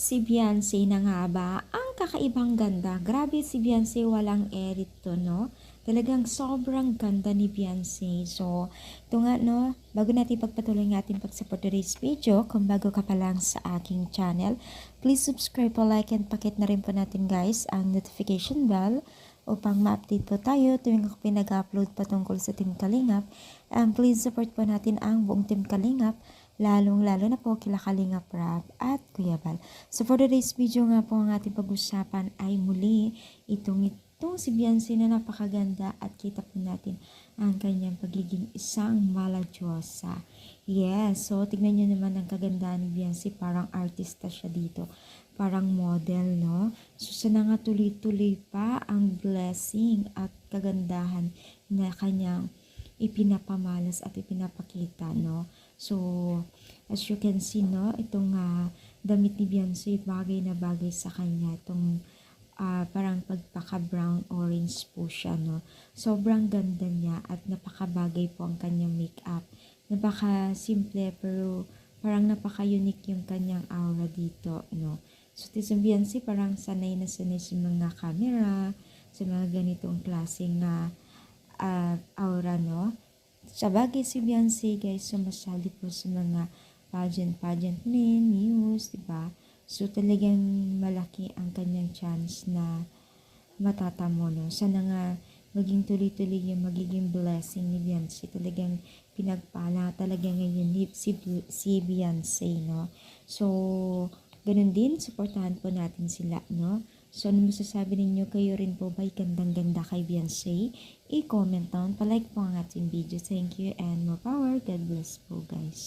Si Beyonce na nga ba? Ang kakaibang ganda. Grabe si Beyonce, walang edit to, no? Talagang sobrang ganda ni Beyonce. So, ito nga, no? Bago natin pagpatuloy ng ating pag-support today's video, kung bago ka pa lang sa aking channel, please subscribe po, like, and pakit na rin po natin guys ang notification bell upang ma-update po tayo tuwing ako pinag-upload patungkol sa Team Kalingap. And please support po natin ang buong Team Kalingap, lalong-lalo na po kila Kalingap Rab at Kuya Bal. So for today's video nga po, ang ating pag-usapan ay muli itong si Beyonce na napakaganda at kita po natin ang kanyang pagiging isang maladyosa. Yes, so tignan nyo naman ang kagandahan ni Beyonce, parang artista siya dito. Parang model, no? So sana nga tuloy-tuloy pa ang blessing at kagandahan na kanyang ipinapamalas at ipinapakita, no? So, as you can see, no, itong damit ni Beyonce, bagay na bagay sa kanya. Itong parang pagpaka-brown orange po siya, no. Sobrang ganda niya at napakabagay po ang kanyang makeup. Napaka-simple pero parang napaka-unique yung kanyang aura dito, no. So, si Beyonce parang sanay na sanay sa mga camera, sa mga ganitong klaseng aura, no. Sabagay si Beyonce guys, sumasali po sa mga pageant rin, news, diba? So talagang malaki ang kanyang chance na matatamo, no? Sana nga maging tuloy-tuloy yung magiging blessing ni Beyonce. Talagang pinagpala talaga ngayon si Beyonce, no? So, ganun din, supportahan po natin sila, no? So, ano masasabi ninyo? Kayo rin po ba'y gandang-ganda kay Beyonce? I-comment down. Pa-like po ang ating video. Thank you and more power. God bless po, guys.